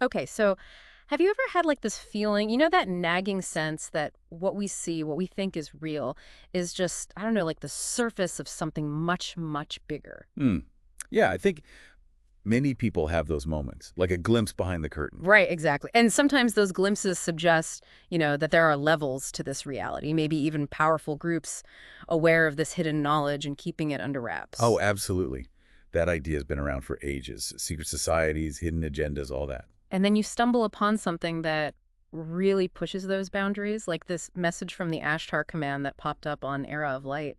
Okay, so have you ever had like this feeling, you know, that nagging sense that what we see, what we think is real, is just, I don't know, like the surface of something much, much bigger? Hmm. Yeah, I think many people have those moments, like a glimpse behind the curtain. Right, exactly. And sometimes those glimpses suggest, that there are levels to this reality, maybe even powerful groups aware of this hidden knowledge and keeping it under Oh, wraps. absolutely. That idea has been around for ages. Secret societies, hidden agendas, all that. And then you stumble upon something that really pushes those boundaries, like this message from the Ashtar Command that popped up on Era of Light.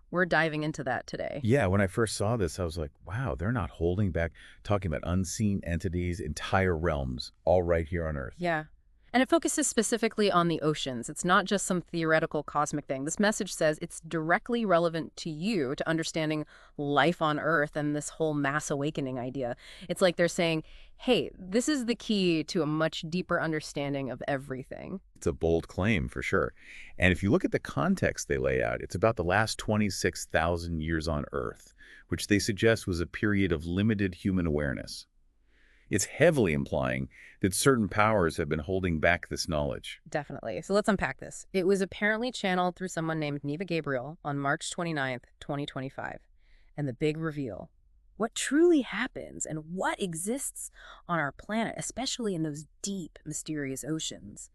We're diving into that today. Yeah, when I first saw this, I was like, wow, they're not holding back, talking about unseen entities, entire realms, all right here on Earth. Yeah. And it focuses specifically on the oceans. It's not just some theoretical cosmic thing. This message says it's directly relevant to you, to understanding life on Earth and this whole mass awakening idea. It's like they're saying, hey, this is the key to a much deeper understanding of everything. It's a bold claim for sure. And if you look at the context they lay out, it's about the last 26,000 years on Earth, which they suggest was a period of limited human awareness. It's heavily implying that certain powers have been holding back this knowledge. Definitely. So let's unpack this. It was apparently channeled through someone named Neva Gabriel on March 29th, 2025. And the big reveal. What truly happens and what exists on our planet, especially in those deep, mysterious oceans.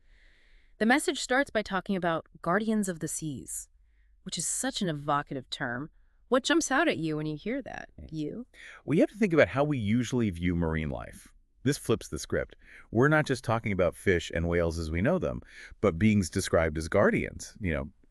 The message starts by talking about guardians of the seas, which is such an evocative term. What jumps out at you when you hear that? You? We have to think about how we usually view marine life. This flips the script. We're not just talking about fish and whales as we know them, but beings described as guardians.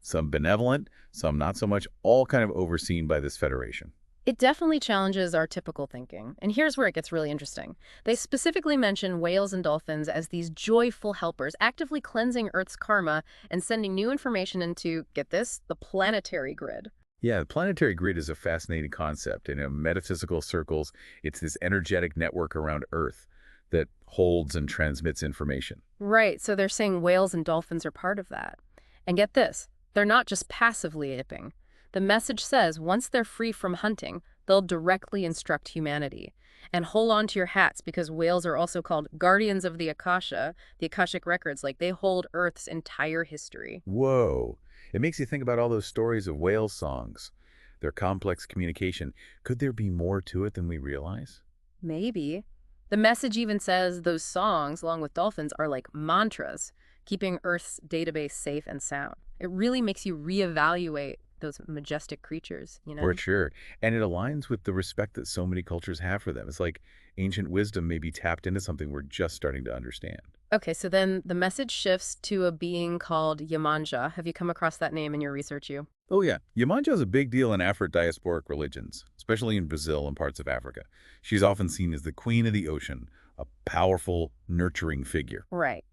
Some benevolent, some not so much, all kind of overseen by this federation. It definitely challenges our typical thinking. And here's where it gets really interesting. They specifically mention whales and dolphins as these joyful helpers, actively cleansing Earth's karma and sending new information into, get this, the planetary grid. Yeah, the planetary grid is a fascinating concept. In metaphysical circles, it's this energetic network around Earth that holds and transmits information. Right, so they're saying whales and dolphins are part of that. And get this, they're not just passively aping. The message says once they're free from hunting, they'll directly instruct humanity. And hold on to your hats because whales are also called guardians of the Akasha, the Akashic records, like they hold Earth's entire history. Whoa. It makes you think about all those stories of whale songs, their complex communication. Could there be more to it than we realize? Maybe. The message even says those songs, along with dolphins, are like mantras, keeping Earth's database safe and sound. It really makes you reevaluate those majestic creatures, you For know? sure. And it aligns with the respect that so many cultures have for them. It's like ancient wisdom may be tapped into something we're just starting to understand. Okay, so then the message shifts to a being called Yemanja. Have you come across that name in your research, you? Oh yeah, Yemanja is a big deal in Afro-diasporic religions, especially in Brazil and parts of Africa. She's often seen as the queen of the ocean, a powerful, nurturing figure. Right.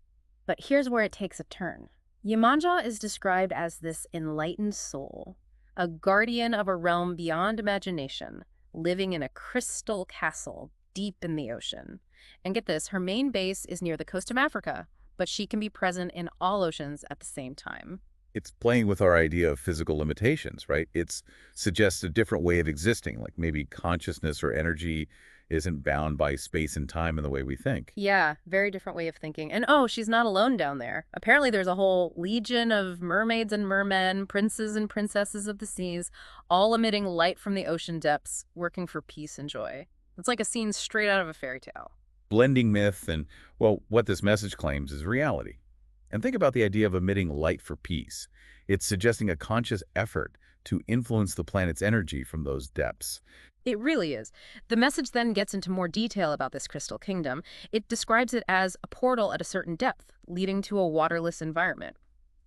But here's where it takes a turn. Yemanja is described as this enlightened soul, a guardian of a realm beyond imagination, living in a crystal castle deep in the ocean. And get this, her main base is near the coast of Africa, but she can be present in all oceans at the same time. It's playing with our idea of physical limitations, right? It suggests a different way of existing, like maybe consciousness or energy isn't bound by space and time in the way we think. Yeah, very different way of thinking. And oh, she's not alone down there. Apparently, there's a whole legion of mermaids and mermen, princes and princesses of the seas, all emitting light from the ocean depths, working for peace and joy. It's like a scene straight out of a fairy tale. Blending myth and, well, what this message claims is reality. And think about the idea of emitting light for peace. It's suggesting a conscious effort to influence the planet's energy from those depths. It really is. The message then gets into more detail about this crystal kingdom. It describes it as a portal at a certain depth, leading to a waterless environment.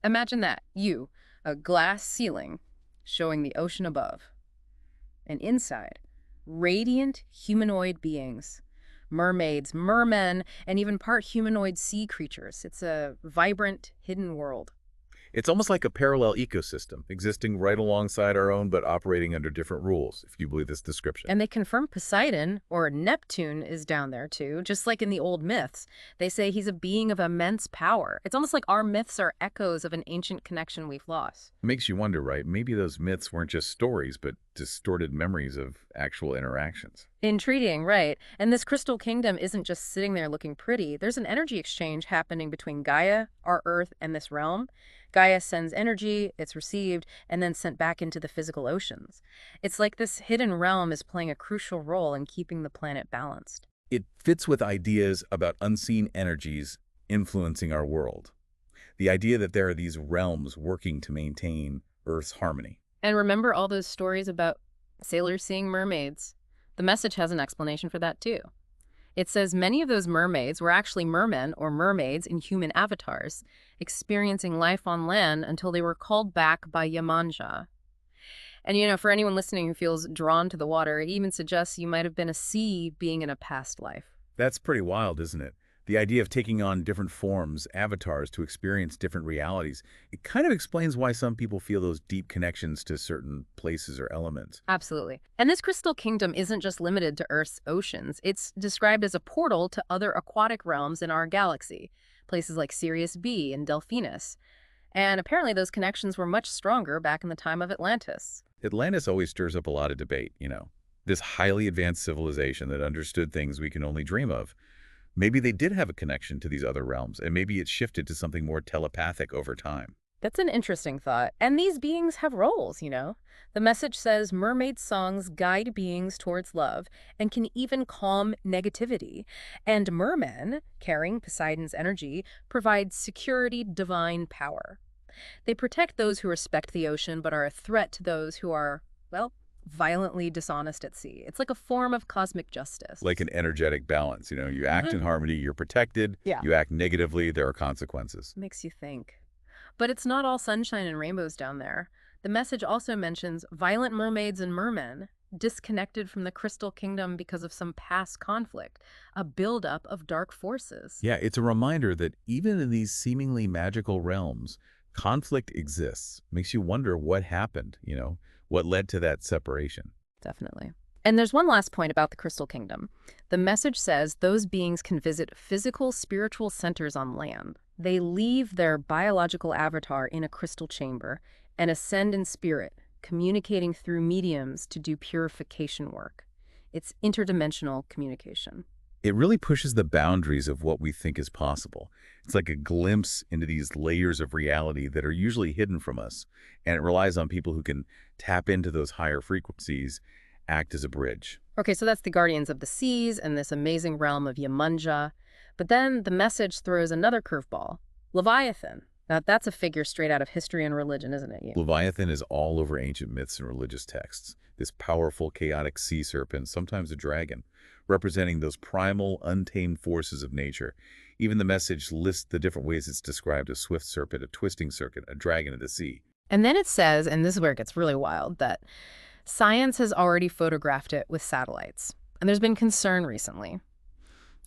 Imagine that. You, a glass ceiling, showing the ocean above. And inside, radiant humanoid beings. Mermaids, mermen, and even part humanoid sea creatures. It's a vibrant, hidden world. It's almost like a parallel ecosystem, existing right alongside our own but operating under different rules, if you believe this description. And they confirm Poseidon, or Neptune, is down there too, just like in the old myths. They say he's a being of immense power. It's almost like our myths are echoes of an ancient connection we've lost. Makes you wonder, right? Maybe those myths weren't just stories, but distorted memories of actual interactions. Intriguing, right? And this crystal kingdom isn't just sitting there looking pretty. There's an energy exchange happening between Gaia, our Earth, and this realm. Gaia sends energy, it's received, and then sent back into the physical oceans. It's like this hidden realm is playing a crucial role in keeping the planet balanced. It fits with ideas about unseen energies influencing our world. The idea that there are these realms working to maintain Earth's harmony. And remember all those stories about sailors seeing mermaids? The message has an explanation for that too. It says many of those mermaids were actually mermen or mermaids in human avatars, experiencing life on land until they were called back by Yemanja. And for anyone listening who feels drawn to the water, it even suggests you might have been a sea being in a past life. That's pretty wild, isn't it? The idea of taking on different forms, avatars, to experience different realities, it kind of explains why some people feel those deep connections to certain places or elements. Absolutely. And this crystal kingdom isn't just limited to Earth's oceans. It's described as a portal to other aquatic realms in our galaxy, places like Sirius B and Delphinus. And apparently those connections were much stronger back in the time of Atlantis. Atlantis always stirs up a lot of debate, This highly advanced civilization that understood things we can only dream of. Maybe they did have a connection to these other realms, and maybe it shifted to something more telepathic over time. That's an interesting thought. And these beings have roles. The message says mermaid songs guide beings towards love and can even calm negativity. And mermen, carrying Poseidon's energy, provide security, divine power. They protect those who respect the ocean but are a threat to those who are, well, violently dishonest at sea. It's like a form of cosmic justice. Like an energetic balance. You act in harmony, you're protected. Yeah. You act negatively, there are consequences. Makes you think. But it's not all sunshine and rainbows down there. The message also mentions violent mermaids and mermen, disconnected from the crystal kingdom because of some past conflict, a buildup of dark forces. Yeah, it's a reminder that even in these seemingly magical realms, conflict exists. Makes you wonder what happened, what led to that separation. Definitely. And there's one last point about the Crystal Kingdom. The message says those beings can visit physical, spiritual centers on land. They leave their biological avatar in a crystal chamber and ascend in spirit, communicating through mediums to do purification work. It's interdimensional communication. It really pushes the boundaries of what we think is possible. It's like a glimpse into these layers of reality that are usually hidden from us, and it relies on people who can tap into those higher frequencies, act as a bridge. Okay, so that's the Guardians of the Seas and this amazing realm of Yemanja. But then the message throws another curveball. Leviathan. Now, that's a figure straight out of history and religion, isn't it? Leviathan is all over ancient myths and religious texts. This powerful, chaotic sea serpent, sometimes a dragon, representing those primal, untamed forces of nature. Even the message lists the different ways it's described: a swift serpent, a twisting serpent, a dragon of the sea. And then it says, and this is where it gets really wild, that science has already photographed it with satellites. And there's been concern recently.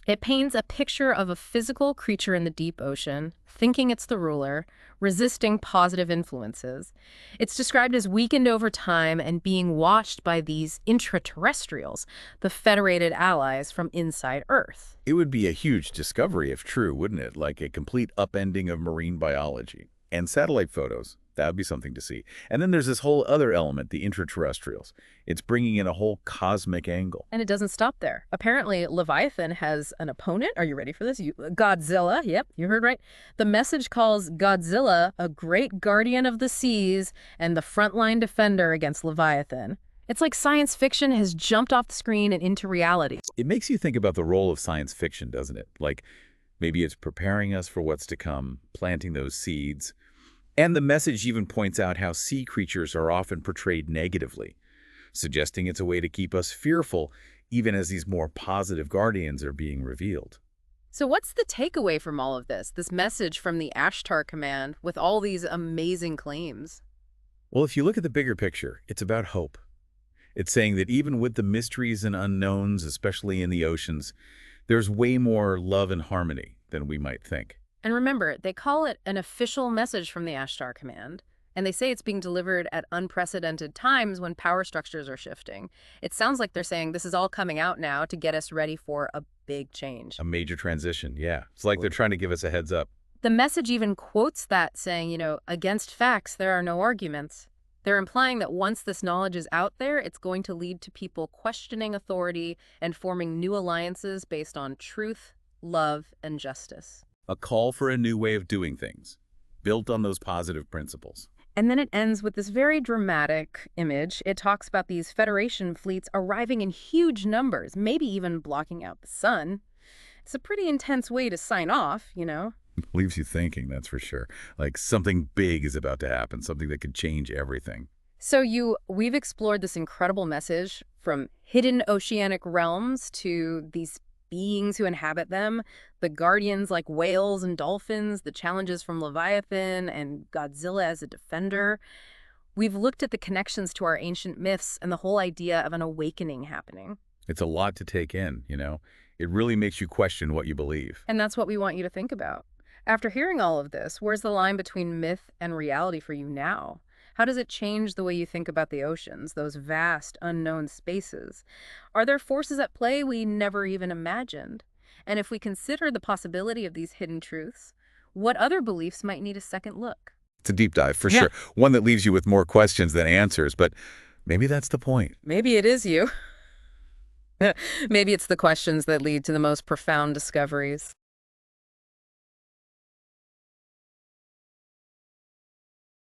It paints a picture of a physical creature in the deep ocean, thinking it's the ruler, resisting positive influences. It's described as weakened over time and being watched by these intraterrestrials, the federated allies from inside Earth. It would be a huge discovery if true, wouldn't it? Like a complete upending of marine biology. And satellite photos. That would be something to see. And then there's this whole other element, the intraterrestrials. It's bringing in a whole cosmic angle. And it doesn't stop there. Apparently, Leviathan has an opponent. Are you ready for this? Godzilla. Yep, you heard right. The message calls Godzilla a great guardian of the seas and the frontline defender against Leviathan. It's like science fiction has jumped off the screen and into reality. It makes you think about the role of science fiction, doesn't it? Like maybe it's preparing us for what's to come, planting those seeds. And the message even points out how sea creatures are often portrayed negatively, suggesting it's a way to keep us fearful, even as these more positive guardians are being revealed. So what's the takeaway from all of this message from the Ashtar Command with all these amazing claims? Well, if you look at the bigger picture, it's about hope. It's saying that even with the mysteries and unknowns, especially in the oceans, there's way more love and harmony than we might think. And remember, they call it an official message from the Ashtar Command, and they say it's being delivered at unprecedented times when power structures are shifting. It sounds like they're saying this is all coming out now to get us ready for a big change. A major transition, yeah. It's like they're trying to give us a heads up. The message even quotes that, saying, against facts, there are no arguments. They're implying that once this knowledge is out there, it's going to lead to people questioning authority and forming new alliances based on truth, love, and justice. A call for a new way of doing things, built on those positive principles. And then it ends with this very dramatic image. It talks about these Federation fleets arriving in huge numbers, maybe even blocking out the sun. It's a pretty intense way to sign off, you know? Leaves you thinking, that's for sure. Like something big is about to happen, something that could change everything. So we've explored this incredible message from hidden oceanic realms to these beings who inhabit them, the guardians like whales and dolphins, the challenges from Leviathan and Godzilla as a defender. We've looked at the connections to our ancient myths and the whole idea of an awakening happening. It's a lot to take in, you know? It really makes you question what you believe. And that's what we want you to think about. After hearing all of this, where's the line between myth and reality for you now? How does it change the way you think about the oceans, those vast, unknown spaces? Are there forces at play we never even imagined? And if we consider the possibility of these hidden truths, what other beliefs might need a second look? It's a deep dive, for sure. One that leaves you with more questions than answers, but maybe that's the point. Maybe it is you. Maybe it's the questions that lead to the most profound discoveries.